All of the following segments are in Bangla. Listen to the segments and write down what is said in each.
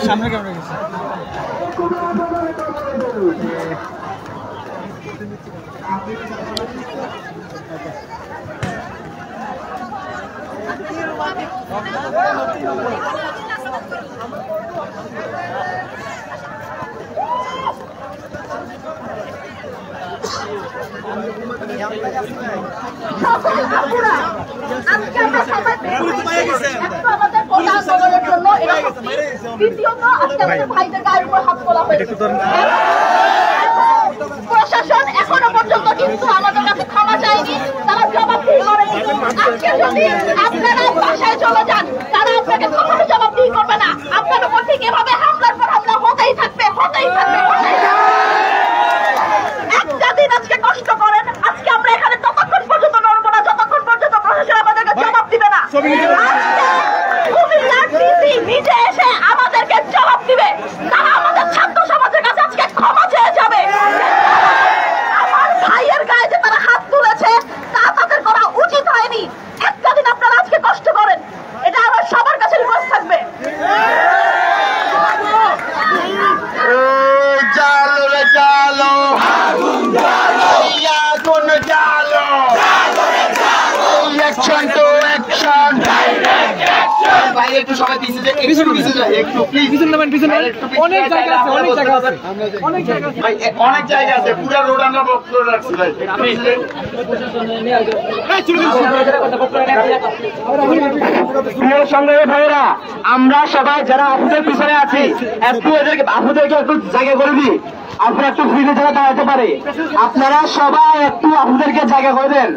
সামনে কেমন গেছে প্রশাসন এখনো পর্যন্ত কিন্তু আমাদের কাছে ক্ষমা চায়নি, তারা জবাবদিহি করেনি। আজকে যদি আপনারা বাসায় চলে যান, তারা আপনাকে কখনো জবাবদিহি করবে না। আপনার উপর থেকে এভাবে হামলার পর হামলা হতেই থাকবে, হতেই থাকবে। একটা দিন আজকে কষ্ট করেন, আজকে আমরা এখানে ততক্ষণ পর্যন্ত নড়বো না যতক্ষণ পর্যন্ত প্রশাসন আমাদেরকে জবাব দিবে না। কুমিল্লার ডিসি নিজে এসে আমাদেরকে জবাব দিবে, তারা আমাদের ছাত্র সমাজের কাছে আজকে ক্ষমা চেয়ে যাবে। আমার ভাইয়ের গায়ে যে তারা হাত তুলেছে তা তাদের করা উচিত হয়নি। একটা দিন আপনারা আজকে কষ্ট করেন, এটা আমার সবার কাছে রিকোয়েস্ট থাকবে। জালো রে জালো, আগুন জালো, আগুন জালো, action to action, direct action. ভাই একটু সবাই পিছনে যান, একটু প্লিজ পিছনে নামেন, পিছনে অনেক জায়গা আছে, অনেক জায়গা আছে, অনেক জায়গা আছে ভাই, অনেক জায়গা আছে, পুরো রোড আমরা বক্স করে রাখছি ভাই। প্রিয় সংগ্রামী ভাইরা, আমরা সবাই যারা আপুদের পিছনে আছি একটু এদেরকে আপুদেরকে একটু জায়গা করে দিই, আপনারা একটু ফ্রিতে যারা দাঁড়াতে পারে, আপনারা সবাই একটু আপুদেরকে জায়গা করে দেন,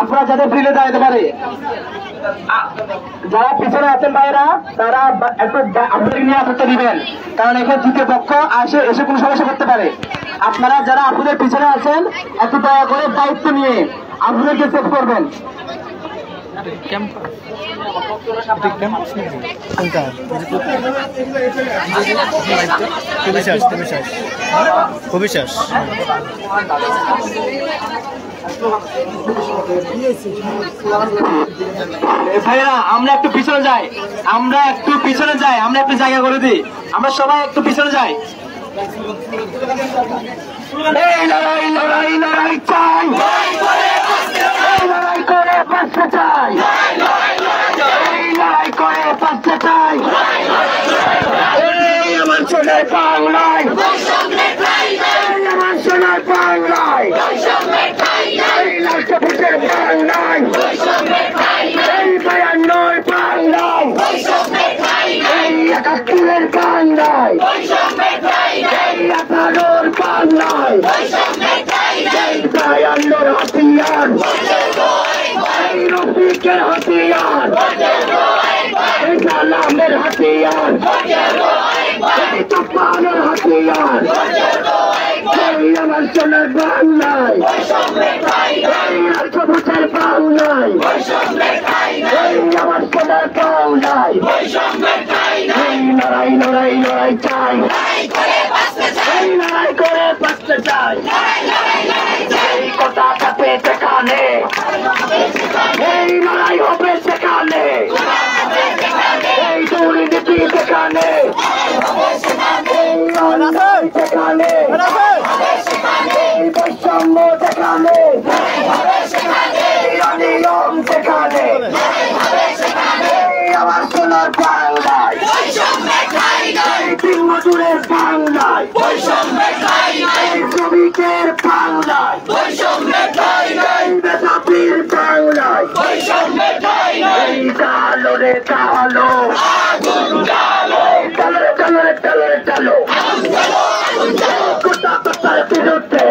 আপনারা যাতে ফ্রিতে দাঁড়াতে পারে। যারা পিছনে আছেন ভাইরা তারা একটু আপনাদের নিয়ে আসতে দিবেন, কারণ এখানে তৃতীয় পক্ষ এসে কোনো সমস্যা করতে পারে। আপনারা যারা আপনাদের পিছনে আছেন একটু দয়া করে দায়িত্ব নিয়ে আপনাদেরকে সেভ করবেন। ভাইরা আমরা একটু পিছনে যাই, আমরা একটু পিছনে যাই, আমরা একটু জায়গা করে দিই, আমরা সবাই একটু পিছনে যাই। এই লড়াই লড়াই লড়াই চাই, লড়াই করে বাঁচতে চাই, এই লড়াই করে বাঁচতে চাই। এই আমার সোনার বাংলায়, এই আমার সোনার বাংলায়, এই লালচপুরের বাংলায়, এই 92 বাংলায়, এই 71 বাংলায়, এই 18 বাংলায়, এই 52 হাতিয়ার, এই রফিকের হাতিয়ার, এই সালামের হাতিয়ার, এই তুফানের হাতিয়ার, এই আমার সোনার বাংলায়, এই লালচপুরের বাংলায়, এই আমার সোনার বাংলায়, এই লড়াই লড়াই লড়াই চাই, এই লড়াই করে বাঁচতে চাই, এই কথা থাকবে সেখানে, এই লড়াই হবে সেখানে, এই দুর্নীতি সেখানে, এই অন্যায় সেখানে, এই বৈষম্য সেখানে, এই অনিয়ম সেখানে, এই আমার সোনার বাংলায়, এই দিনমজুরের বাংলায়, এই শ্রমিকের বাংলায়, এই বেসাপির বাংলায়, এই কালো রে কালো, কালো রে কালো রে কালো রে কালো, গোটা পাতার বিরুদ্ধে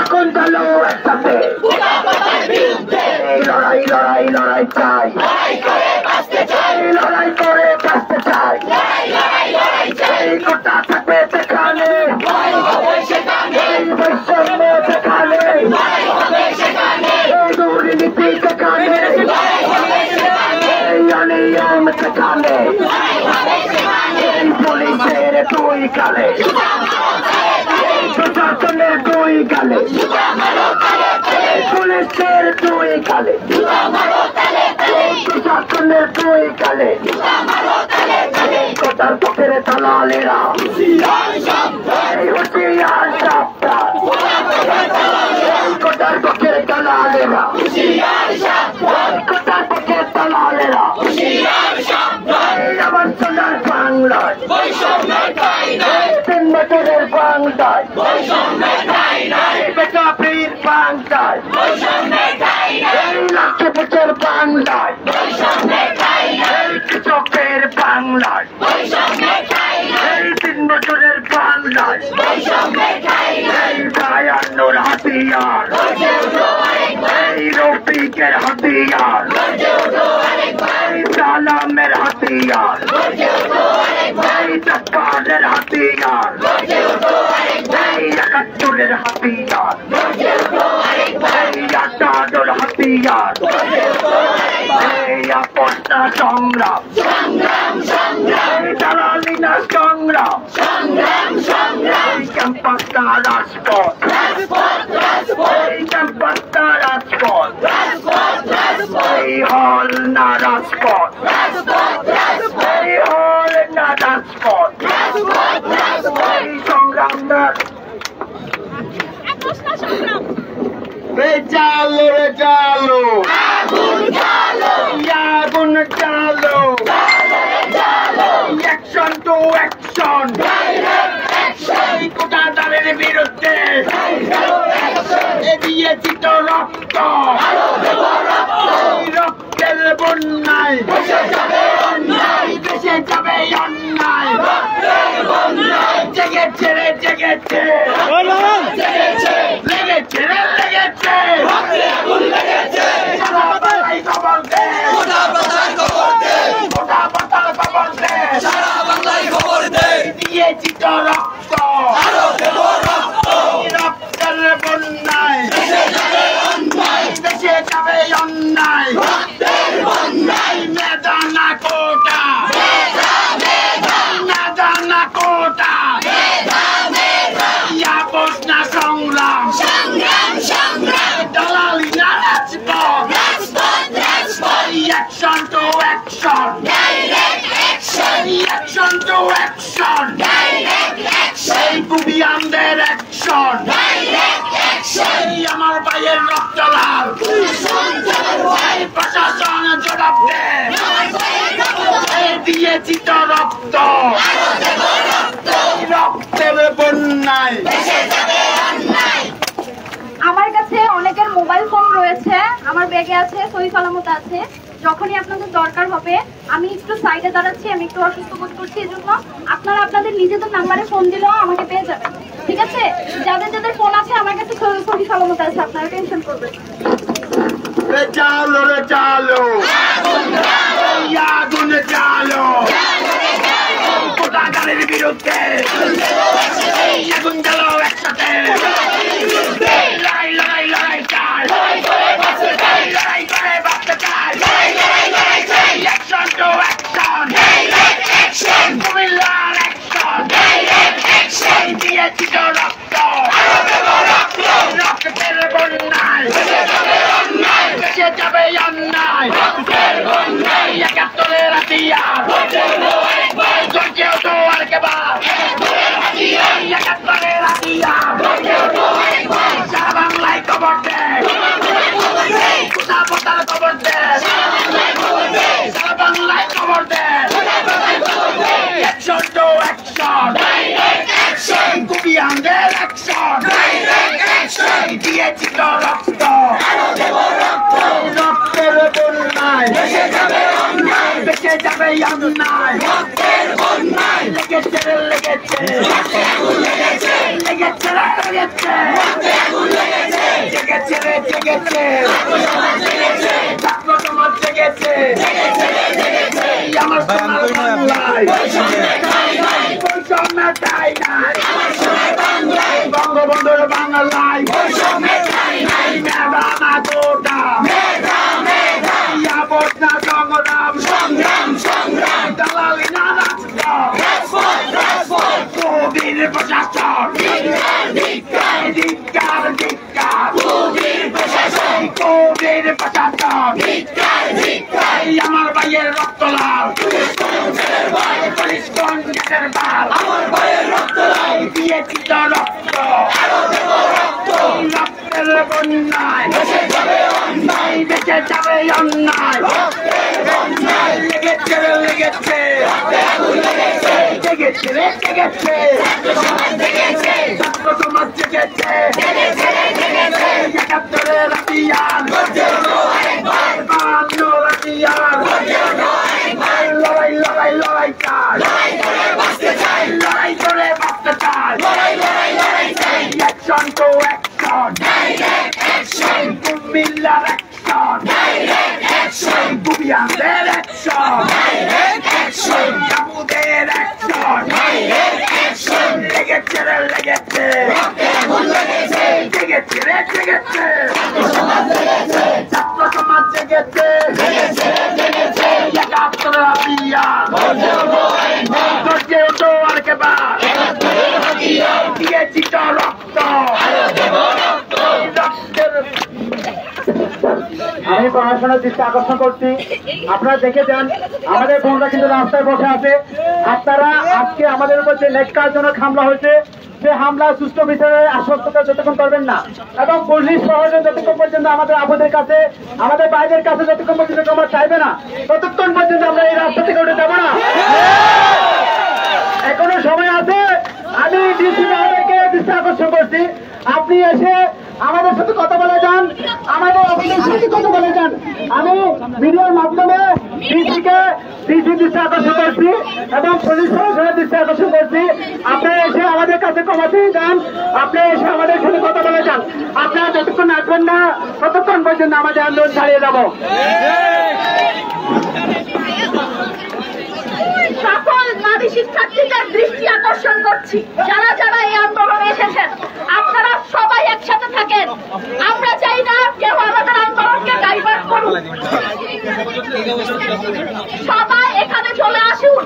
এখন কালো একসাথে, এই লড়াই লড়াই লড়াই চাই, এই লড়াই করে বাঁচতে চাই, এই গোটা থাকবে সেখানে, এই বৈষম্য সেখানে, এই দুর্নীতি সেখানে, এই অনিয়ম সেখানে, এই পুলিশের দুই গালে, এই প্রশাসনের দুই গালে, এই পুলিশের দুই গালে, এই প্রশাসনের দুই কালে কোটার পক্ষের দালালেরা হুঁশিয়ার সাবধান কোটার পক্ষের দালালেরা কোটার পক্ষের দালালেরা আমার সোনার বাংলায় 3 বছরের বাংলায় বেকাপির বাংলায় এই লক্ষ বছর বাংলায় এই কৃষকের বাংলায় এই 3 বছরের বাংলায় এই বায়ান্নর হাতিয়ার এই রফিকের হাতিয়ার এই সালামের হাতিয়ার এই জব্বারের হাতিয়ার এই 71-এর হাতিয়ার এই 18-এর হাতিয়ার এই আপনা সংগ্রাম এই দালালিনা সংগ্রাম এই ক্যাম্পাসটা রাজপথ এই ক্যাম্পাসটা রাজপথ এই হল না রাজপথ এই হল না রাজপথ এই সংগ্রাম না চালো রে চালো আগুন চালো অ্যাকশন টু অ্যাকশন কোটাদারের বিরুদ্ধে দিয়েছি তো রক্ত রক্তের বন্যায় দেশে যাবে অন্যায় জেগেছে রে জেগেছে লেগেছে রে লেগেছে সারা বাংলায় খবর দে গোটা পাতার খবর দে দিয়েছি তো রক্ত রক্তের বন্যায় দেশে যাবে অন্যায় মেদানা কোটা মেদানা কোটা ইয়াপস না সংগ্রাম দালালি না রাজপথ action to action action to action এই বুবিয়ানদের অ্যাকশন আমার ভাইয়ের রক্ত লাল প্রশাসন জবাব দে দিয়েছি তো রক্ত রক্তের বন্যায় আমার কাছে অনেকের মোবাইল ফোন রয়েছে, আমার ব্যাগে আছে, সহি সালামত আছে। যখনই আপনাদের দরকার হবে আমি একটু সাইডে দাঁড়াচ্ছি, আমি একটু অসুস্থ বোধ করছি, এই জন্য আপনারা আপনাদের নিজেদের নাম্বারে ফোন দিলেও আমাকে পেয়ে যাবেন, ঠিক আছে? যাদের যাদের ফোন আছে আমার কাছে সহি সালামত আছে, আপনারা টেনশন করবেন। চালো রে চালো আগুন চালো কোটাদারের বিরুদ্ধে আগুন জ্বালো একসাথে লড়াই লড়াই লড়াই চাই লড়াই করে বাঁচতে চাই অ্যাকশন টু অ্যাকশন কুমিল্লার অ্যাকশন দিয়েছি তো রক্ত রক্তের বন্যায় দেশে যাবে অন্যায় 71-এর হাতিয়ার ধৈর্য তো আরেকবার 71-এর হাতিয়ার সারা বাংলায় খবর দে কোথা কোথার খবর দে সারা বাংলায় খবর দে অ্যাকশন টু অ্যাকশন কুবিয়ানদের অ্যাকশন দিয়েছি তো রক্ত রক্তের বন্যায় দেশে যাবে অন্যায় লেগেছে রে লেগেছে লেগেছে জেগেছে রে জেগেছে ছাত্র সমাজ জেগেছে আমার সোনার বাংলায় বৈষম্য চাই নাই বঙ্গবন্ধুর বাংলায় মেধানা কোটা ইয়াপস না সংগ্রাম দালালি না রাজপথ কবির প্রশাসন কবির প্রশাসন আমার ভাইয়ের রক্ত ইস্কন গেটের বাল আমার ভাইয়ের রক্ত নাই দিয়েছি তো রক্ত আরো দেব রক্ত রক্তের বন্যায় দেশে যাবে অন্যায় দেশে যাবে অন্যায় রক্তের বন্যায় লেগেছে লেগেছে রক্তে আগুন লেগেছে জেগেছে রে জেগেছে ছাত্র সমাজ জেগেছে জেগেছে জেগেছে একাত্তরে রাতিয়ার লড়াই লড়াই লড়াই চাই লড়াই করে বাঁচতে চাই অ্যাকশন টু অ্যাকশন কুমিল্লার অ্যাকশন কুমিয়াদের অ্যাকশন কাবুদের অ্যাকশন লেগেছে রে লেগেছে জেগেছে রে জেগেছে ছাত্র সমাজ জেগেছে একাত্তর রাতিয়ার গর্জে ওঠো আর কেবার দিয়েছি তো রক্ত আমি পড়াশোনার দৃষ্টি আকর্ষণ করছি, আপনারা দেখে যান আমাদের বোনরা কিন্তু রাস্তায় বসে আছে। আপনারা আজকে আমাদের উপর যে নেককারজনক হামলা হয়েছে সে হামলা সুষ্ঠু বিচারে আশ্বস্ততা যতক্ষণ করবেন না এবং পুলিশ প্রশাসন যতক্ষণ পর্যন্ত আমাদের আপুদের কাছে আমাদের ভাইদের কাছে যতক্ষণ পর্যন্ত ক্ষমা চাইবে না ততক্ষণ পর্যন্ত আমরা এই রাস্তা থেকে উঠে যাবো না। এখনো সময় আছে। আমি ডিসি মহোদয়কে দৃষ্টি আকর্ষণ করছি, আপনি এসে আমাদের সাথে কথা বলে যান, আমাদের অফিসের সাথে কথা বলে যান। আমি ভিডিওর মাধ্যমে ডিসি দৃষ্টি আকর্ষণ করছি এবং পুলিশ প্রশাসনের দৃষ্টি আকর্ষণ করছি। আপনারা এসে আমাদের কাছে ক্ষমা চেয়ে যান, আপনারা এসে আমাদের সাথে কথা বলে যান। আপনারা যতক্ষণ আসবেন না ততক্ষণ পর্যন্ত আমাদের আন্দোলন চালিয়ে যাব। সকল নারী শিক্ষার্থীদের দৃষ্টি আকর্ষণ করছি, যারা যারা এই আন্দোলনে এসেছেন আপনারা সবাই একসাথে থাকেন। আমরা চাই না কেউ আমাদের আন্দোলনকে ডাইভার্ট করুন। সবাই এখানে চলে আসুন,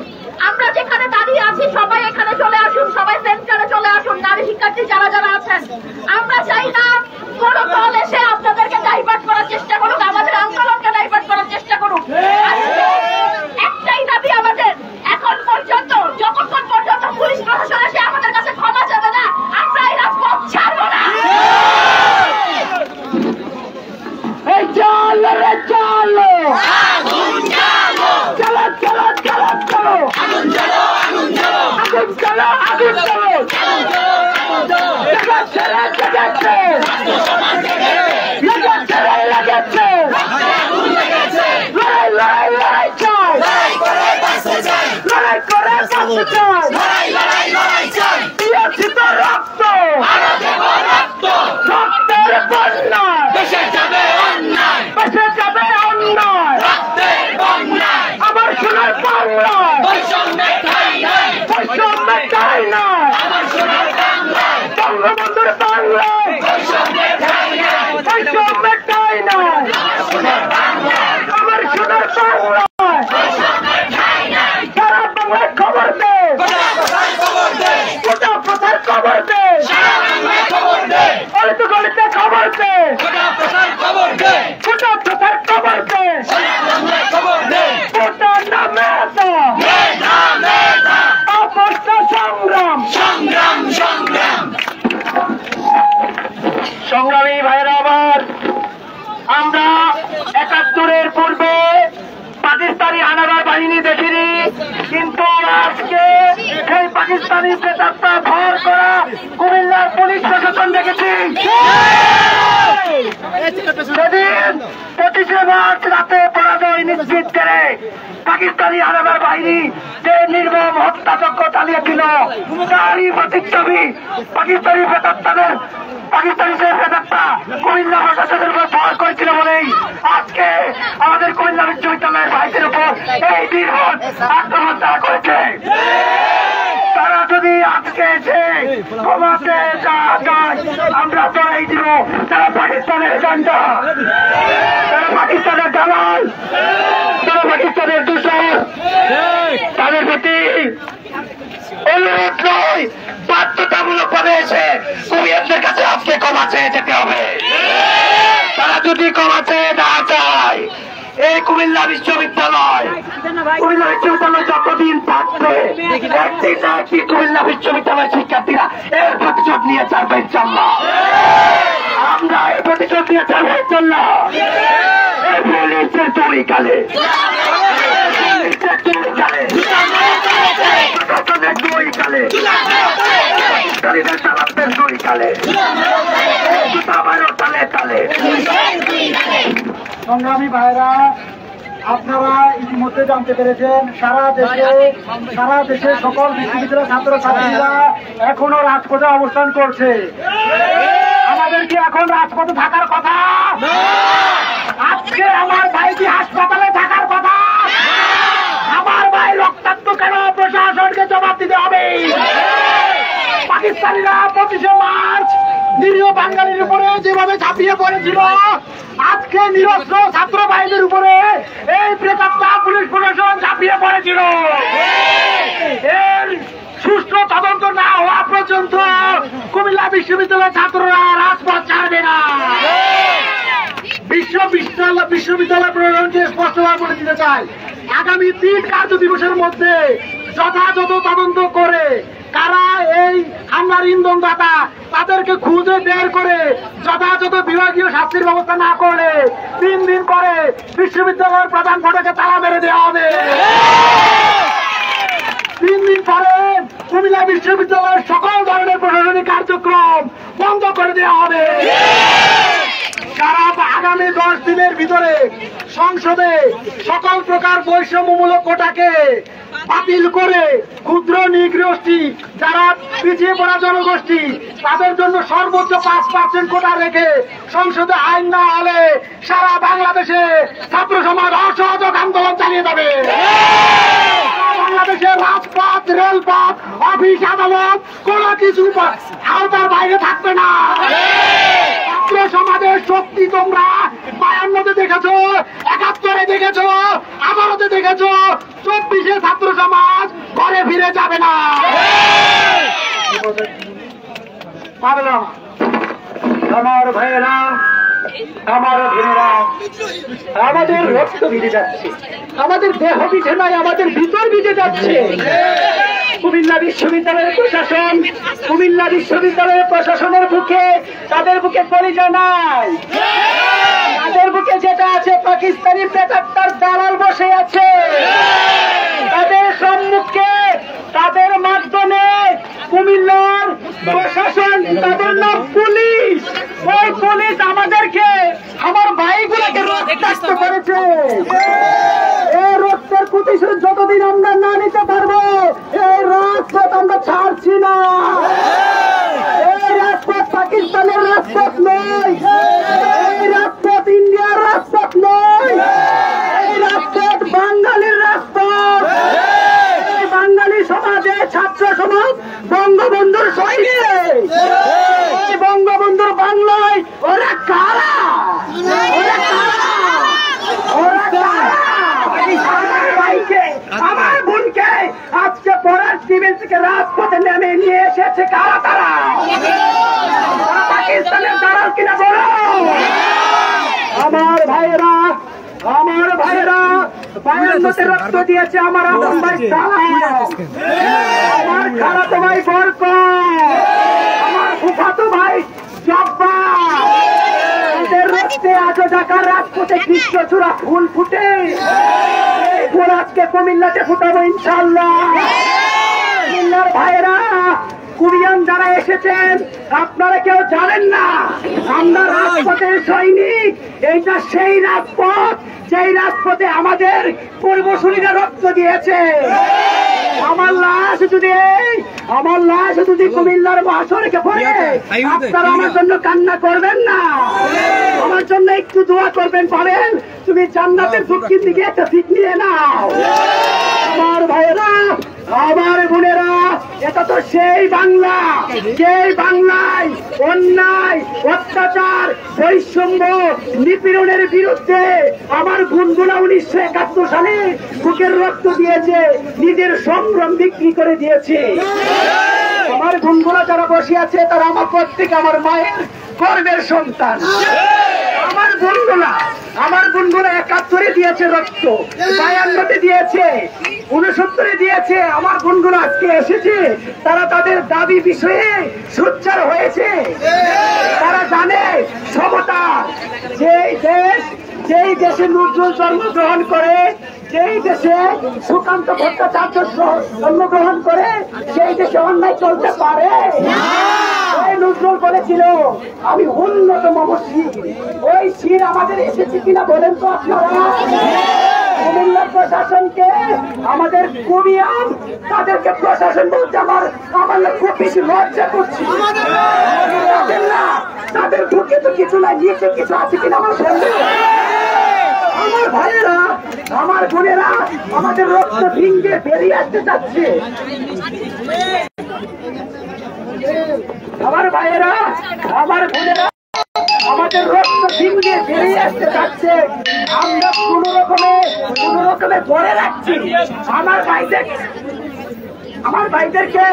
আমরা যেখানে দাঁড়িয়ে আছি সবাই এখানে চলে আসুন, সবাই সেন্টারে চলে আসুন। নারী শিক্ষার্থী যারা যারা আছেন, আমরা চাই না কোনো দল এসে আপনাদেরকে ডাইভার্ট করার চেষ্টা করুক, আমাদের আন্দোলনকে ডাইভার্ট করার চেষ্টা করুক। একটাই দাবি আমাদের, এখন পর্যন্ত যতক্ষণ পর্যন্ত পুলিশ প্রশাসন এসে আমাদের কাছে ক্ষমা যাবে না আমরা এই রাজপথ ছাড়বো না। এই চলো রে চলো, চলো চলো চলো চলো, আগুন চলো আগুন চলো, আগুন চলো আগুন চলো, লেগেছে লেগেছে লেগেছে, লড়াই লড়াই লড়াই চাই, লড়াই করে বাঁচতে চাই, দিয়েছি তো রক্ত আরো দেব রক্ত, রক্তের বন্যায় দেশে যাবে অন্যায়, দেশে যাবে অন্যায়, রক্তের বন্যায় আমার সোনার বাংলায় বৈষম্যের ঠাঁই নাই, বৈষম্যের ঠাঁই নাই আমার সোনার বাংলায়, বঙ্গবন্ধুর বাংলায় বৈষম্যের ঠাঁই নাই, বৈষম্যের ঠাঁই নাই আমার সোনার বাংলায়, আমার সোনার বাংলায় বৈষম্যের ঠাঁই নাই। সারা বাংলায় খবর দে, গোটা প্রচার খবর দে, সারা বাংলায় খবর দে, গলিতে গলিতে খবর দে, গোটা প্রচার খবর দে, গোটা প্রচার খবর দে, সারা বাংলায় খবর দে, গোটা নামে অপর্ষ সংগ্রাম সংগ্রাম সংগ্রাম। সংগ্রামী ভাইরা আমার, আমরা ৭১-এর পূর্বে পাকিস্তানি হানাদার বাহিনী দেখিনি, কিন্তু আজকে সেই পাকিস্তানি প্রেতাত্মা ভর করা কুমিল্লার পুলিশ প্রশাসন দেখেছি। সেদিন ২৫শে মার্চ রাতে পরাজয় নিশ্চিত করে পাকিস্তানি হানাদার বাহিনী যে নির্মম হত্যাযজ্ঞ চালিয়েছিল তারই প্রতিচ্ছবি পাকিস্তানি প্রেতাত্মাদের, পাকিস্তানি সেই প্রেতাত্মা কুমিল্লা প্রশাসনের উপর ভর করেছিল বলেই আজকে আমাদের কুমিল্লা বিশ্ববিদ্যালয়ের ভাইদের উপর এই নির্মম আক্রমণ তারা করেছে। তারা যদি আজকে এসে ক্ষমাতে যায় আমরা ধরেই দিব তারা পাকিস্তানের এজেন্ডা, তারা পাকিস্তানের দালাল, তারা পাকিস্তানের দূষণ। তাদের প্রতি অনুরোধ নয়, বাধ্যতামূলক ভাবে এসে কুমিল্লার কাছে আজকে ক্ষমা চেয়ে যেতে হবে। তারা যদি ক্ষমা চেয়ে না যায় এই কুমিল্লা বিশ্ববিদ্যালয় কুমিল্লা বিশ্ববিদ্যালয় যতদিন থাকবে একদিন না একদিন কুমিল্লা বিশ্ববিদ্যালয়ের শিক্ষার্থীরা এর প্রতিশোধ নিয়ে ছাড়বে ইনশাল্লাহ। আমরা এর প্রতিশোধ নিয়ে ছাড়বো ইনশাল্লাহ। পুলিশের দুই কালে সংগ্রামী ভাইরা, আপনারা ইতিমধ্যে জানতে পেরেছেন সারা দেশে সকল বিশ্ববিদ্যালয়ের ছাত্রছাত্রীরা এখনো রাজপথে অবস্থান করছে। আমাদের কি এখন রাজপথে থাকার কথা? আজকে আমার ভাই কি হাসপাতালে থাকার কথা? আমার ভাই রক্তাক্ত কেন? প্রশাসনকে জবাব দিতে হবে। পাকিস্তানিরা 25শে মার্চ নিরীহ বাঙালির উপরে যেভাবে ঝাঁপিয়ে পড়েছিল, আজকে নিরস্ত্র ছাত্র ভাইদের উপরে এই প্রেতাত্মা পুলিশ প্রশাসন ঝাঁপিয়ে পড়েছিল। এর সুষ্ঠু তদন্ত না হওয়া পর্যন্ত কুমিল্লা বিশ্ববিদ্যালয়ের ছাত্ররা রাজপথ ছাড়বে না। বিশ্ববিদ্যালয় প্রশাসনকে স্পষ্টভাবে বলে দিতে চাই, আগামী 3 কার্য দিবসের মধ্যে যথাযথ তদন্ত করে কারা এই হামলার ইন্ধনদাতা তাদেরকে খুঁজে বের করে যথাযথ বিভাগীয় শাস্তির ব্যবস্থা না করলে 3 দিন পরে বিশ্ববিদ্যালয়ের প্রধান ফটকে তালা মেরে দেওয়া হবে। 3 দিন পরে কুমিল্লা বিশ্ববিদ্যালয়ের সকল ধরনের প্রশাসনিক কার্যক্রম বন্ধ করে দেওয়া হবে। আগামী 10 দিনের ভিতরে সংসদে সকল প্রকার বৈষম্যমূলক কোটাকে বাতিল করে ক্ষুদ্র নিগোষ্ঠী, যারা পিছিয়ে পড়া জনগোষ্ঠী, তাদের জন্য সর্বোচ্চ 5% কোটা রেখে সংসদে আইন না হলে সারা বাংলাদেশে ছাত্র সমাজ অসহযোগ আন্দোলন চালিয়ে যাবে। বাংলাদেশের রাজপথ, রেলপথ, অফিস, আদালত কোন কিছু আওতার বাইরে থাকবে না। ছাত্র সমাজের শক্তি তোমরা 52-তে দেখেছো, 71-এ দেখেছো, 18-তে দেখেছো, 24-এ ছাত্র সমাজ ঘরে ফিরে যাবে না, পাবে না। আমার ভাইয়েরা, আমার বোনেরা, আমাদের রক্ত ভিজে যাচ্ছে, আমাদের দেহ ভিজে নয়, আমাদের ভিতর ভিজে যাচ্ছে। কুমিল্লা বিশ্ববিদ্যালয়ের প্রশাসন, কুমিল্লা বিশ্ববিদ্যালয়ের প্রশাসনের বুকে, তাদের বুকে পরিচা নাই, তাদের বুকে যেটা আছে পাকিস্তানি প্রেতাত্মার দালাল বসে আছে। তাদের সম্মুখে, তাদের মাধ্যমে কুমিল্লার প্রশাসন, তাদের নাম পুলিশ, ওই পুলিশ আমাদেরকে, আমার ভাইগুলোকে রক্তাক্ত করেছে। এই রক্তের প্রতিশোধ যতদিন আমরা না নিতে পারবো, এই রাজপথ আমরা ছাড়ছি না। এই রাজপথ পাকিস্তানের রাজপথ নয়, এই রাজপথ ইন্ডিয়ার রাজপথ নয়, এই রাজপথ বাঙালির রাজপথ। এই বাঙালি সমাজে ছাত্র সমাজ বঙ্গবন্ধুর সৈনিক, এই বঙ্গবন্ধুর বাংলায় ওরা কারা, ওরা কারা, ওরা কারা? আমার ভাইকে, আমার বোনকে আজকে পড়ার টেবিল থেকে রাজপথে নেমে নিয়ে এসেছে কারা? তারা পাকিস্তানের দালাল কিনা বলো। আমার ভাইয়েরা, আমার ভাইয়েরা 52-তে রক্ত দিয়েছে আমার আপন ভাই সালাম, আমার খালাতো ভাই বরকত, আমার ফুফাতো ভাই জব্বার। এদের রক্তে আজও ঢাকার রাজপথে কৃষ্ণচূড়া ফুল ফুটে। এই ফুল আজকে কুমিল্লাতে ফুটাবো ইনশাআল্লাহ। কুমিল্লার ভাইয়েরা, কুমিয়ান যারা এসেছেন, আপনারা কেউ জানেন না আমরা রাজপথের সৈনিক। এইটা সেই রাজপথ, যেই রাজপথে আমাদের পূর্বসূরীরা রক্ত দিয়েছে। আমার লাশ যদি কুমিল্লার মহাসড়কে পড়ে, আপনারা আমার জন্য কান্না করবেন না, আমার জন্য একটু দোয়া করবেন। পারেন তুমি জান্নাতের দক্ষিণ দিকে একটা দিক নিয়ে নাও। আমার ভাইয়েরা, আমার বোনেরা, এটা তো সেই বাংলা, যেই বাংলায় অন্যায়, অত্যাচার, বৈষম্য, নিপীড়নের বিরুদ্ধে আমার গুনগুনা 1971 সালে বুকের রক্ত দিয়েছে, নিজের সম্ভ্রম বিক্রি করে দিয়েছে। আমার গুনগুনা যারা বসে আছে, তারা আমার প্রত্যেক আমার মায়ের গর্বের সন্তান। আমার আমার বোনগুলা 71-এ দিয়েছে রক্ত, 52-তে দিয়েছে, 69-এ দিয়েছে। আমার বোনগুলো আজকে এসেছে, তারা তাদের দাবি বিষয়ে সোচ্চার হয়েছে। তারা জানে সমতা, যেই দেশে নজরুল জন্মগ্রহণ করে, যেই দেশে সুকান্ত ভট্টাচার্য জন্মগ্রহণ করে, সেই দেশে অন্যায় চলতে পারে। নজরুল বলেছিল আমি অন্যতম শির। ওই শির আমাদের এসেছে কিনা বলেন তো আপনারা? কুমিল্লা প্রশাসনকে, আমাদের কুমিয়ান, তাদেরকে প্রশাসন বলতে আমার খুব বেশি লজ্জা করছে। তাদের বুকে তো কিছু নাই, নিচে কিছু আছে কিনা আমার সন্দেহ। আমার ভাইয়েরা, আমার বোনেরা আমাদের রক্ত ভিঙ্গে বেরিয়ে আসতে চাচ্ছে। আমার ভাইয়েরা, আমার বোনেরা আমাদের রক্ত ভিঙ্গে বেরিয়ে আসতে চাচ্ছে। আমরা কোন রকমে ধরে রাখছি। আমার ভাইদেরকে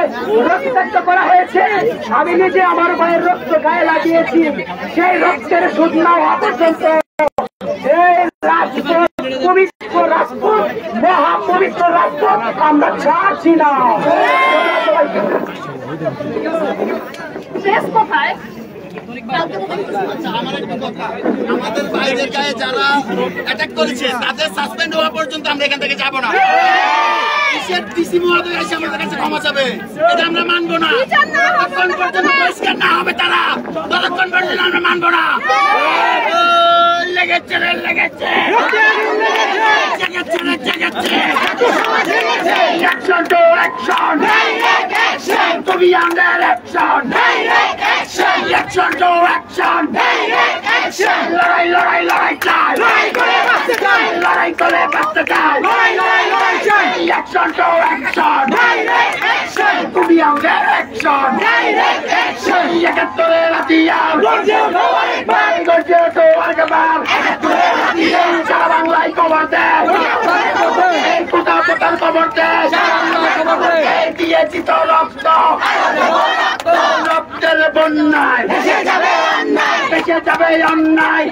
রক্তাক্ত করা হয়েছে। আমি নিজে আমার ভাইয়ের রক্ত গায়ে লাগিয়েছি। সেই রক্তের সুদ না হওয়া পর্যন্ত পবিত্র রাজপথ, মহাপবিত্র রাজপথ আমরা ছাড়ছি না। শেষ কোথায়? আমাদের বাইরের গায়ে যারা অ্যাটাক করেছে তাদের সাসপেন্ড হওয়া পর্যন্ত আমরা এখান থেকে যাবো না। ডিসি মহোদয় এসে আমাদের কাছে ক্ষমা চাবে, এটা আমরা মানবো না। ততক্ষণ পর্যন্ত পরিষ্কার না হবে তারা, ততক্ষণ পর্যন্ত আমরা মানবো না। লেগেছে রে, লেগেছে, জেগেছে রে, জেগেছে। Action to action, to be under action, action to action, লড়াই লড়াই লড়াই চাই, লড়াই করে বাঁচতে চাই, action to action, to be under action, 71-এর হাতিয়ার, গর্জে তো আরকাবার, সারা বাংলায় খবর দেয়, এই কোথাও কোথাও খবর দেয়, দিয়েছি তো রক্ত, রক্তের বন্যায় ভেসে যাবে অন্যায়,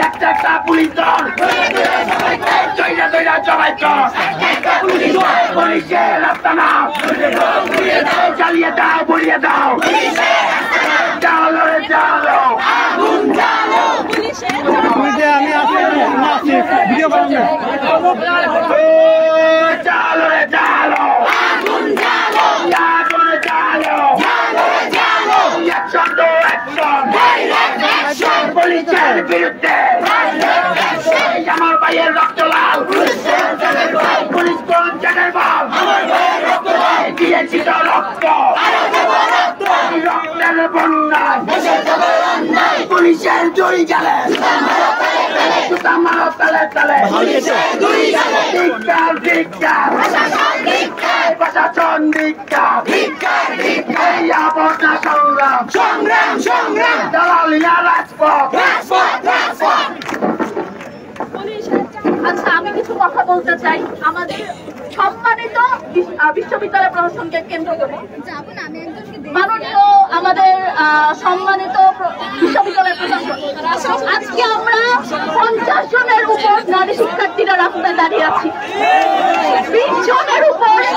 একটা একটা পুলিশ দল তৈরা জবাই কর, পুলিশের রাস্তা নাও, চালিয়ে দাও, বলিয়ে দাও, চালো রে চালো, চালো রে চালো, পুলিশের বিরুদ্ধে আমার ভাইয়ের রক্ত লাল, পুলিশ কোন জানের বল, দিয়েছি তো রক্ত, রক্তের বন্যায় পুলিশের জড়ি গেলে মারো তালে তালে, ধিক্কার ধিক্কার প্রশাসন, ধিক্কার এই আবর্জনা সংগ্রাম, সংগ্রাম সংগ্রাম, দালালিয়া রাজপথ। আচ্ছা, আমি কিছু কথা বলতে চাই আমাদের সম্মানিত বিশ্ববিদ্যালয় প্রশাসনকে কেন্দ্র করে। মাননীয় আমাদের সম্মানিত বিশ্ববিদ্যালয় প্রশাসন, আজকে আমরা 50 জনের উপর নারী শিক্ষার্থীরা রাস্তায় দাঁড়িয়ে আছি। 20 জনের উপরে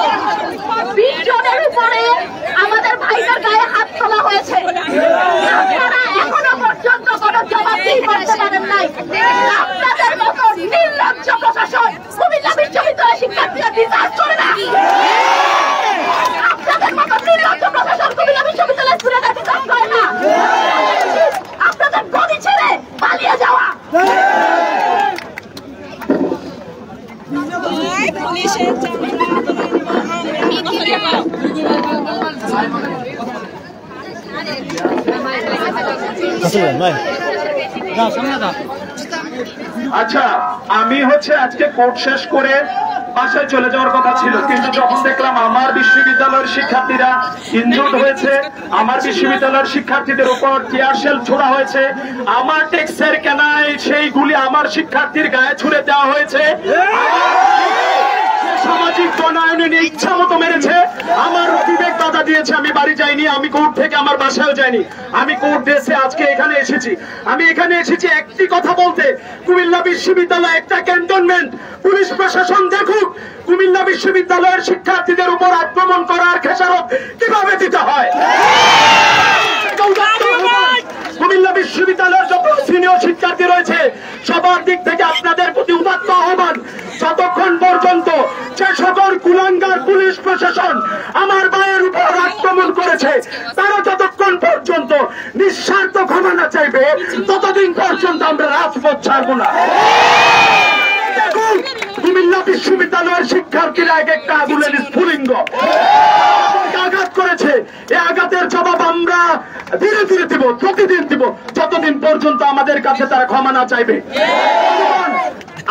আমাদের ভাইদের গায়ে হাত তোলা হয়েছে। আপনারা এখনো পর্যন্ত কোনো জবাবদিহি করতে পারেন নাই। আপনাদের মতো নির্লজ্জ প্রশাসন কুমিল্লা বিশ্ববিদ্যালয় শিক্ষার্থীরা ডিজার্ভ করে না। আপনাদের মতো নির্লজ্জ প্রশাসন কুমিল্লা বিশ্ববিদ্যালয় স্টুডেন্টরা ডিজার্ভ করে না। আপনাদের গদি ছেড়ে পালিয়ে যাওয়া। আচ্ছা, আমি আজকে কোর্ট শেষ করে বাসায় চলে যাওয়ার কথা ছিল, কিন্তু যখন দেখলাম আমার বিশ্ববিদ্যালয়ের শিক্ষার্থীরা ইনজুর্ড হয়েছে, আমার বিশ্ববিদ্যালয়ের শিক্ষার্থীদের উপর টিয়ার শেল ছোড়া হয়েছে, আমার টেক্সের কেনায় সেইগুলি আমার শিক্ষার্থীর গায়ে ছুড়ে দেওয়া হয়েছে, সামাজিক বনায়নে নিয়ে ইচ্ছা মতো মেরেছে। আমার বিবেক বাধা দিয়েছে, আমি বাড়ি যাইনি, আমি কোর্ট থেকে আমার বাসায়ও যাইনি, আমি কোর্ট ড্রেসে আজকে এখানে এসেছি। আমি এখানে এসেছি একটি কথা বলতে, কুমিল্লা বিশ্ববিদ্যালয় একটা ক্যান্টনমেন্ট। পুলিশ প্রশাসন দেখুক কুমিল্লা বিশ্ববিদ্যালয়ের শিক্ষার্থীদের উপর আক্রমণ করার খেসারত কিভাবে দিতে হয়। কুমিল্লা বিশ্ববিদ্যালয়ের যত সিনিয়র শিক্ষার্থী রয়েছে সবার দিক থেকে আপনাদের প্রতি উদাত্ত আহ্বান, যতক্ষণ পর্যন্ত যে সকল কুলাঙ্গার পুলিশ প্রশাসন আমার ভাইয়ের উপর আক্রমণ করেছে তারা যতক্ষণ পর্যন্ত নিঃস্বার্থ ক্ষমা না চাইবে ততদিন পর্যন্ত আমরা রাজপথ ছাড়বো না। দেখুন কুমিল্লা বিশ্ববিদ্যালয়ের শিক্ষার্থীরা এক একটা আগুনের স্ফুলিঙ্গ আঘাত করেছে, এই আঘাতের জবাব আমরা ধীরে ধীরে দিব, প্রতিদিন দিব, যতদিন পর্যন্ত আমাদের কাছে তারা ক্ষমা না চাইবে।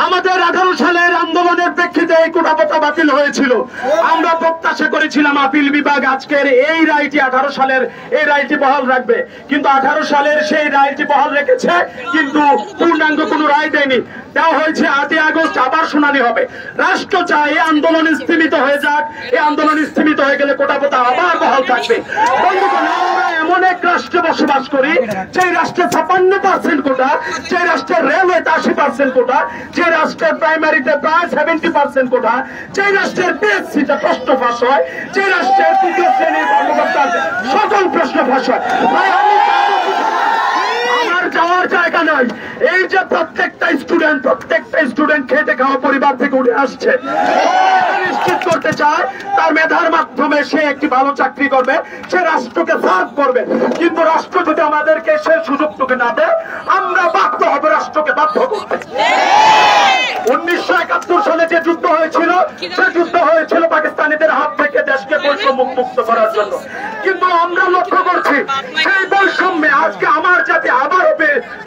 আমাদের 18 সালের আন্দোলনের প্রেক্ষিতে এই কোটাপথা বাতিল হয়েছিল। আমরা প্রত্যাশা করেছিলাম আপিল বিভাগ আজকের এই রায়টি 18 সালের এই রায়টি বহাল রাখবে, কিন্তু 18 সালের সেই রায়টি বহাল রেখেছে, কিন্তু পূর্ণাঙ্গ কোনো রায় দেয়নি। দেওয়া হয়েছে 8 আগস্ট আবার শুনানি হবে। রাষ্ট্র চায় এই আন্দোলন স্থিমিত হয়ে যাক, এই আন্দোলন স্থিমিত হয়ে গেলে কোটাপথা আবার বহাল থাকবে। বন্ধুগণ, আমরা এমন এক রাষ্ট্রে বসবাস করি যে রাষ্ট্রে 56% কোটা, যে রাষ্ট্রের রেলওয়েতে 80% কোটা, যে রাষ্ট্রের প্রাইমারিতে প্রায় 70% কোটা, যে রাষ্ট্রের পিএসসিতে প্রশ্ন ফাঁস হয়, যে রাষ্ট্রের তৃতীয় শ্রেণীর কর্মকর্তার সকল প্রশ্ন ফাঁস হয়। আমার যাওয়ার জায়গা নাই। এই যে প্রত্যেকটা স্টুডেন্ট খেটে খাওয়া পরিবার থেকে উঠে আসছে, নিশ্চিত করতে চায় তার মেধার মাধ্যমে সে একটি ভালো চাকরি করবে, সে রাষ্ট্রকে সার্ভ করবে। কিন্তু রাষ্ট্র যদি আমাদেরকে সে সুযোগটুকু না দেয় আমরা বাধ্য হবে রাষ্ট্রকে বাধ্য করতে। 1971 সালে যে যুদ্ধ হয়েছিল সে যুদ্ধ হয়েছিল পাকিস্তানিদের হাত থেকে দেশকে বৈষম্য মুক্ত করার জন্য, কিন্তু আমরা লক্ষ্য করছি সেই বৈষম্যে আজকে আমার জাতি আবারও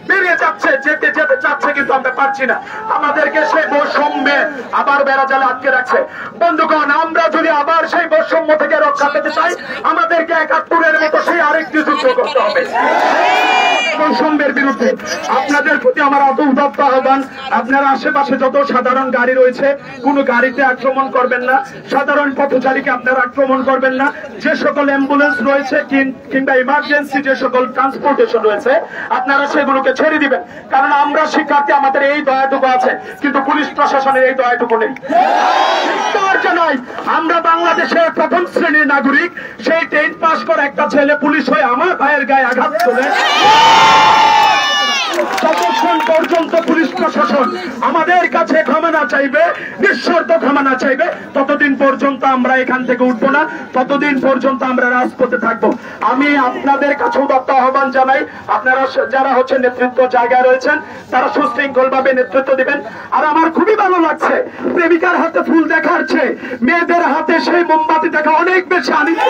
বেড়ে যাচ্ছে, যেতে যেতে চাচ্ছে, কিন্তু আমরা পারছি না। আমাদেরকে সেই বৈষম্যে আবার বেড়া জালে আটকে রাখছে। বন্ধুগণ, আমরা যদি আবার সেই বৈষম্য থেকে রক্ষা পেতে চাই আমাদেরকে 71-এর মতো সেই আরেকটি যুদ্ধ করতে হবে বৈষম্যের বিরুদ্ধে। আপনাদের প্রতি আমার অত উদাত্ত আহ্বান, আপনার আশেপাশে যত সাধারণ গাড়ি রয়েছে কোন গাড়িতে আক্রমণ করবেন না, সাধারণ পথচারীকে আপনারা আক্রমণ করবেন না। যে সকল অ্যাম্বুলেন্স রয়েছে কিংবা ইমার্জেন্সি যে সকল ট্রান্সপোর্টেশন রয়েছে আপনারা সেগুলোকে ছেড়ে দিবেন, কারণ আমরা শিক্ষার্থী, আমাদের এই দয়াটুকু আছে, কিন্তু পুলিশ প্রশাসনের এই দয়াটুকু নেই। আমরা বাংলাদেশের প্রথম শ্রেণীর নাগরিক, সেই 10 পাস করা একটা ছেলে পুলিশ হয়ে আমার ভাইয়ের গায়ে আঘাত তোলে, ততক্ষণ পর্যন্ত পুলিশ প্রশাসন আমাদের কাছে ক্ষমা না চাইবে, নিঃশর্ত ক্ষমা না চাইবে, ততদিন পর্যন্ত আমরা এখান থেকে উঠবো না, ততদিন পর্যন্ত আমরা রাজপথে থাকবো। আমি আপনাদের কাছে উদাত্ত আহ্বান জানাই, আপনারা যারা হচ্ছে নেতৃত্ব জায়গায় রয়েছেন তারা সুশৃঙ্খল ভাবে নেতৃত্ব দিবেন। আর আমার খুবই ভালো লাগছে প্রেমিকার হাতে ফুল দেখার চেয়ে মেয়েদের হাতে সেই মোমবাতি দেখা অনেক বেশি আনন্দ।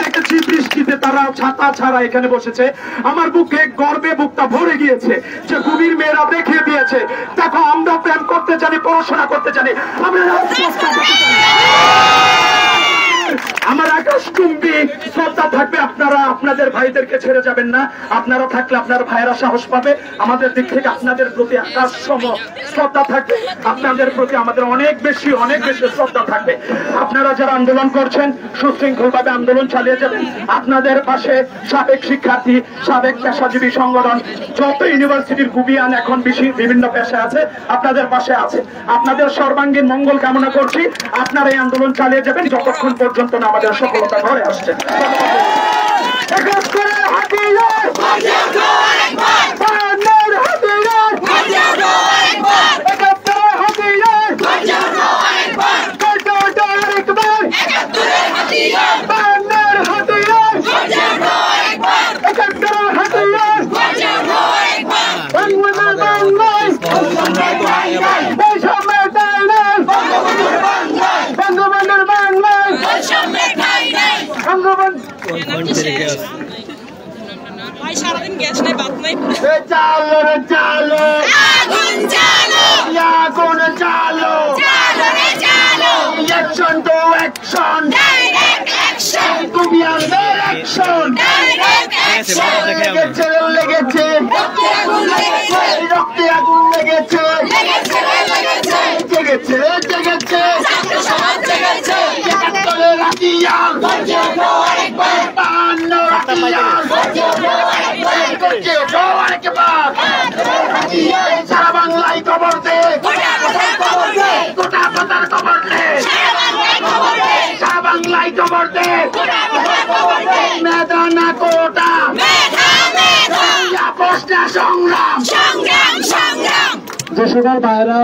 দেখেছি বৃষ্টিতে তারা ছাতা ছাড়া এখানে বসেছে, আমার বুকে গর্বে বুকটা ভরে গিয়েছে যে কুমির মেয়েরা দেখিয়ে দিয়েছে দেখো আমরা প্রেম করতে জানি, পড়াশোনা করতে জানি, আমরা আমার আকাশচুম্বী শ্রদ্ধা থাকবে। আপনারা আপনাদের ভাইদেরকে ছেড়ে যাবেন না, আপনারা থাকলে আপনার ভাইয়েরা সাহস পাবে। আমাদের দিক থেকে আপনাদের প্রতি আকাশসম শ্রদ্ধা থাকবে, আপনাদের প্রতি আমাদের অনেক বেশি শ্রদ্ধা থাকবে। আপনারা যারা আন্দোলন করছেন সুশৃঙ্খল ভাবে আন্দোলন চালিয়ে যাবেন। আপনাদের পাশে সাবেক শিক্ষার্থী, সাবেক পেশাজীবী সংগঠন, যত ইউনিভার্সিটির গুবিয়ান এখন বিভিন্ন পেশায় আছে আপনাদের পাশে আছে। আপনাদের সর্বাঙ্গীন মঙ্গল কামনা করছি। আপনারা এই আন্দোলন চালিয়ে যাবেন যতক্ষণ পর্যন্ত না আমাদের সফলতা ঘরে আসছে। সারাদিন গ্যাস নাই, ভাত নাই, চালো রে চালো, আগুন জ্বালো, আগুন চালো, জ্বালো রে জ্বালো, action to action, direct action, কুমিল্লার অ্যাকশন, ডাইরেক্ট অ্যাকশন, লেগেছে লেগেছে, রক্তে আগুন লেগেছে, রক্তে আগুন লেগেছে, লেগেছে লেগেছে, লেগেছে হাতিয়ার বায়ান্নর হাতিয়ার গর্জে ওঠো আরেকবার সারা বাংলায় খবর দে গোটা কথার খবর দে সারা বাংলায় খবর দে মেধা না কোটা প্রশ্ন সংগ্রাম যে সকল ভাইয়েরা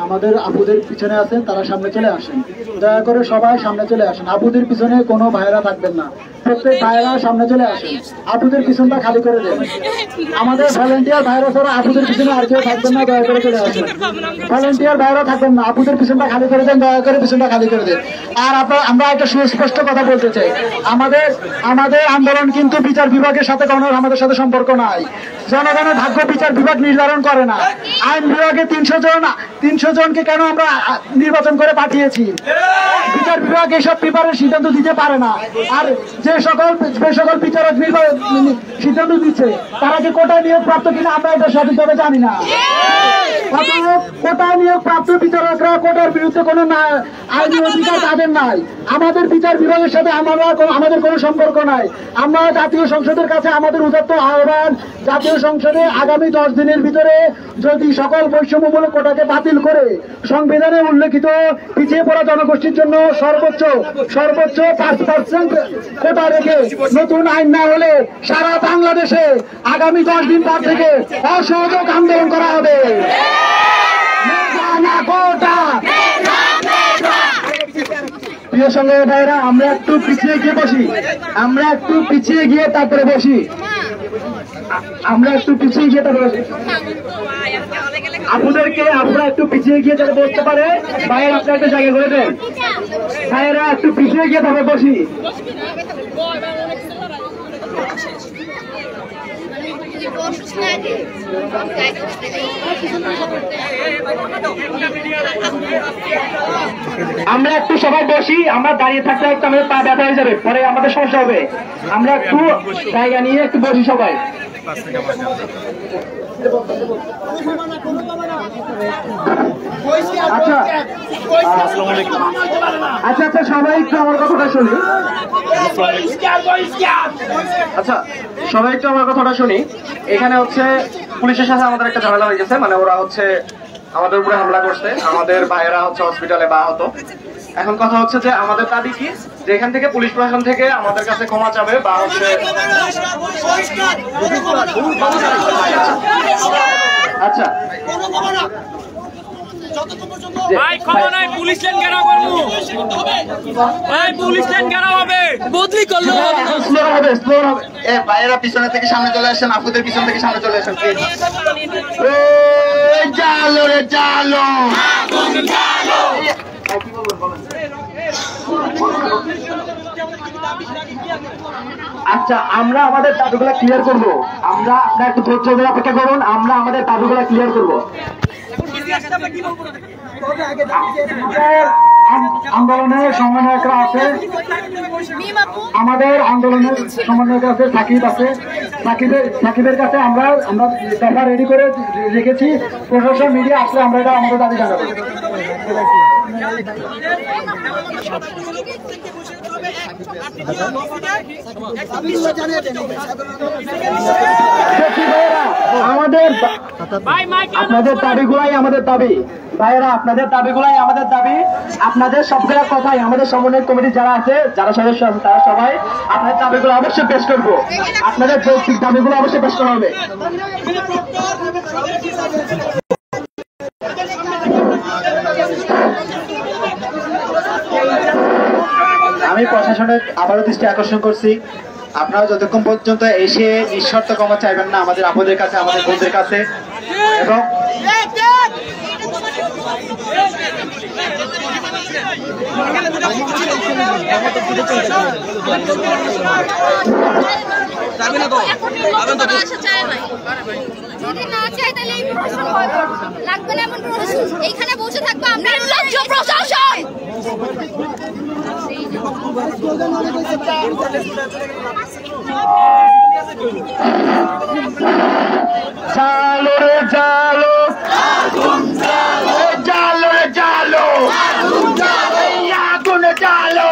আমাদের আপুদের পিছনে আছেন তারা সামনে চলে আসেন, দয়া করে সবাই সামনে চলে আসেন। আপুদের পিছনে কোনো ভাইয়েরা থাকবেন না, প্রত্যেক ভাইয়েরা সামনে চলে আসেন, আপুদের পিছনটা খালি করে দেন। আমাদের ভলেন্টিয়ার ভাইয়েরা ছাড়া আপুদের পিছনে আর কেউ থাকবেন না, দয়া করে চলে আসেন। ভলেন্টিয়ার ভাইয়েরা থাকবেন না, আপুদের পিছনটা খালি করে দেন, দয়া করে পিছনটা খালি করে দেন। আর আমরা একটা সুস্পষ্ট কথা বলতে চাই, আমাদের আন্দোলন কিন্তু বিচার বিভাগের সাথে কোনো আমাদের সাথে সম্পর্ক নাই। জনগণের ভাগ্য বিচার বিভাগ নির্ধারণ করে না। আইন বিভাগে 300 জনকে কেন আমরা নির্বাচন করে পাঠিয়েছি? বিচার বিভাগ এইসব পেপারের সিদ্ধান্ত দিতে পারে না। আর যে সকল বিচারক সিদ্ধান্ত দিচ্ছে তারা কি কোটা নিয়োগ প্রাপ্ত কিনা আমরা এটা সঠিকভাবে জানি না। কোটা নিয়োগ প্রাপ্ত বিচারকরা কোটার বিরুদ্ধে কোনো আইনি অধিকার তাদের নাই। আমাদের বিচার বিভাগের সাথে আমাদের কোনো সম্পর্ক নাই। আমরা জাতীয় সংসদের কাছে আমাদের উদাত্ত আহ্বান, জাতীয় সংসদে আগামী 10 দিনের ভিতরে যদি সকল বৈষম্যমূলক কোটাকে বাতিল করে সংবিধানে উল্লেখিত পিছিয়ে পড়া জনগোষ্ঠীর জন্য সর্বোচ্চ 5% কোটা রেখে নতুন আইন না হলে সারা বাংলাদেশে আগামী 10 দিন পর থেকে অসহযোগ আন্দোলন করা হবে। প্রিয় সংগ্রামী ভাইরা, আমরা একটু পিছিয়ে গিয়ে তারপরে বসি। আপনাদেরকে আপনারা একটু পিছিয়ে গিয়ে যাতে বসতে পারে, ভাইয়েরা আপনার একটা জায়গা করে দেন। ভাইয়েরা একটু পিছিয়ে গিয়ে তারপরে বসি। আমরা একটু সবাই বসি, আমরা দাঁড়িয়ে থাকতে থাকতে আমাদের পা ব্যথা হয়ে যাবে, পরে আমাদের সমস্যা হবে। আমরা একটু জায়গা নিয়ে একটু বসি সবাই। আচ্ছা সবাই একটু আমার কথাটা শুনি। এখানে হচ্ছে পুলিশের সাথে আমাদের একটা ঝামেলা হয়ে গেছে, মানে ওরা হচ্ছে আমাদের উপরে হামলা করছে, আমাদের ভাইয়েরা হচ্ছে হসপিটালে বা হতো। এখন কথা হচ্ছে যে আমাদের দাবি কি, যে এখান থেকে পুলিশ প্রশাসন থেকে আমাদের কাছে ক্ষমা চাবে বা হচ্ছে আচ্ছা ভাই খবর নাই, পুলিশ লাইন ঘেরাও করবো, ভাই পুলিশ লাইন ঘেরাও হবে, বদলি করলো হবে। ভাইয়েরা পিছনে থেকে সামনে চলে আসেন, আপুদের পিছন থেকে সামনে চলে আসেন। জালো রে জালো, আচ্ছা আমরা আমাদের দাবিগুলো ক্লিয়ার করবো। আপনারা একটু ধৈর্য ধরে অপেক্ষা করুন, আমরা আমাদের দাবিগুলো ক্লিয়ার করবো। আন্দোলনের সমন্বয়করা আছে, আমাদের আন্দোলনের সমন্বয়ক আছে, সাকিবের কাছে আমরা দফা রেডি করে রেখেছি। প্রশাসন মিডিয়া আসলে আমরা এটা আমাদের দাবি জানাবো। আপনাদের দাবিগুলাই আমাদের দাবি, ভাইয়েরা আপনাদের দাবিগুলাই আমাদের দাবি। আপনাদের সবগুলো কথাই আমাদের সমন্বয় কমিটি যারা আছে, যারা সদস্য আছে, তারা সবাই আপনাদের দাবিগুলো অবশ্যই পেশ করবো। আপনাদের যৌক্তিক দাবিগুলো অবশ্যই পেশ করা হবে। আমি প্রশাসনের আবারও দৃষ্টি আকর্ষণ করছি, আপনারা যতক্ষণ পর্যন্ত এসে নিঃশর্ত ক্ষমা চাইবেন না আমাদের আপুদের কাছে, আমাদের বোনদের কাছে, এবং যদি না চাই তাহলে এই প্রশাসন লাগবে না, এমন প্রশাসন এইখানে বসে থাকবে আমরা নির্লজ্জ প্রশাসন। জালো রে জালো, জালো রে জালো, আগুন জালো,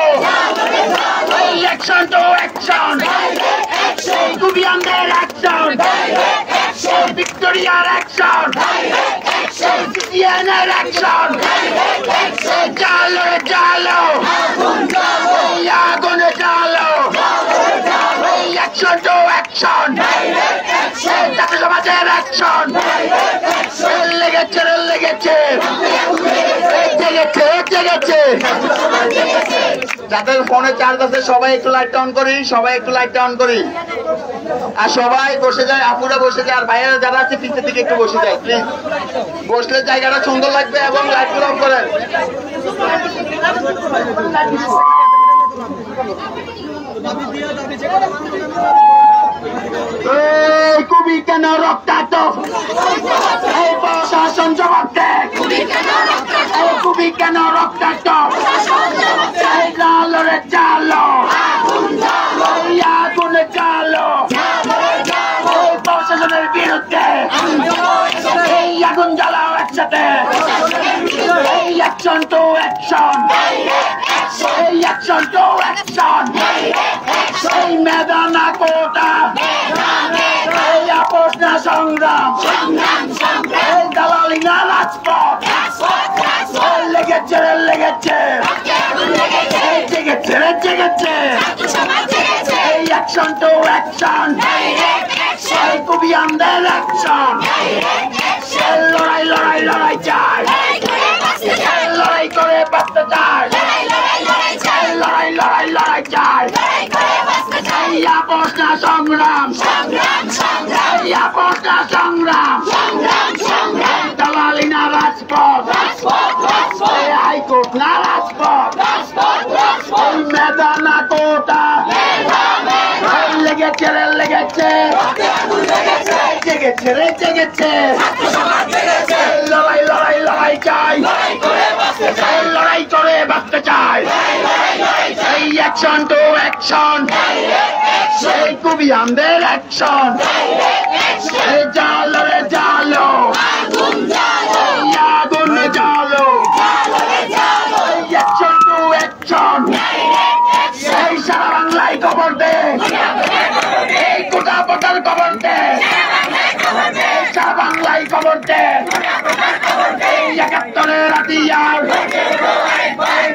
অ্যাকশন টু অ্যাকশন, কুবিয়ানদের অ্যাকশন, ভিক্টোরিয়ার অ্যাকশন, সিসিএনের অ্যাকশন, চালো রে চালো, আগুনে চালো, অ্যাকশন টু অ্যাকশন, ছাত্র সমাজের অ্যাকশন, লেগেছে রে লেগেছে, জেগেছে জেগেছে। যাদের ফোনে চার্জ আছে সবাই একটু লাইট অন করি, সবাই একটু লাইট অন করি, আর সবাই বসে যায়, আপুরা বসে যায়, আর ভাইয়েরা যারা আছে পিছের দিকে একটু বসে যায় প্লিজ, বসলে জায়গাটা সুন্দর লাগবে এবং লাইটগুলো অন করেন। কুবি কেন রক্তাক্ত, এই প্রশাসন জবাব দেয়, কুবি কেন রক্তাক্ত, চালো রে চালো, আগুনে চালো, প্রশাসনের বিরুদ্ধে এই আগুন জ্বালাও একসাথে, এই অ্যাকশন টু অ্যাকশন, এই অ্যাকশন টু অ্যাকশন, এই মেধা না কোটা, এই আপোষ না সংগ্রাম, এই দালালি না রাজপথ, লেগেছে রে লেগেছে, জেগেছে রে জেগেছে, এই অ্যাকশন টু অ্যাকশন, এই কুবিয়ানদের অ্যাকশন, লড়াই লড়াই লড়াই চাই, লড়াই করে বাঁচতে চাই, লড়াই লড়াই লড়াই চাই, এই আপোষ না সংগ্রাম, এই আপোষ না সংগ্রাম, দালালি না রাজপথ, এই হাইকোর্ট না রাজপথ, এই মেধা না কোটা, লেগেছে রে লেগেছে, জেগেছে রে জেগেছে, লড়াই লড়াই লড়াই চাই, লড়াই করে বাঁচতে চাই, এই অ্যাকশন টু অ্যাকশন, এই কুবিয়ানদের অ্যাকশন, এই জালো রে জালো, আগুন জালো, এই অ্যাকশন টু অ্যাকশন, এই সারা বাংলায় খবর দে, এই কোটা পটার খবর দে, এই সারা বাংলায় খবর দে, এই ৭১-এর হাতিয়ার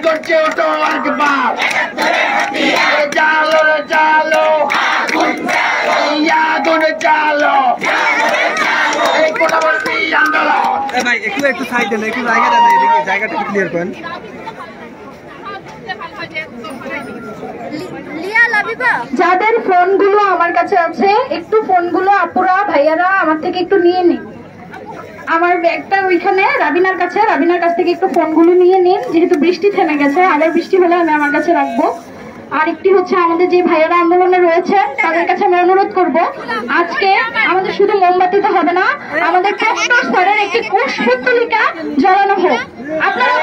করছে ওঠো একবার, জালো রে জালো, এই আগুন জালো, এই কোটাবর্তী আন্দোলন। ভাই একটু সাইড দেন, একটু জায়গা দেন, জায়গাটা একটু ক্লিয়ার করেন। যাদের ফোনগুলো আমার কাছে আছে একটু ফোনগুলো আপুরা ভাইয়ারা আমার থেকে একটু নিয়ে নিন, আমার ব্যাগটা ওইখানে রাবিনার কাছে, রাবিনার কাছ থেকে একটু ফোনগুলো নিয়ে নিন, যেহেতু বৃষ্টি থেমে গেছে, আবার বৃষ্টি হলে আমি আমার কাছে রাখবো। আর একটি হচ্ছে আমাদের যে ভাইয়ারা আন্দোলনে রয়েছে তাদের কাছে আমি অনুরোধ করব, আজকে আমাদের শুধু মোমবাতিতে হবে না, আমাদের প্রক্টর স্যারের একটি পুষ্পতলিকা জ্বালানো হোক। আপনারা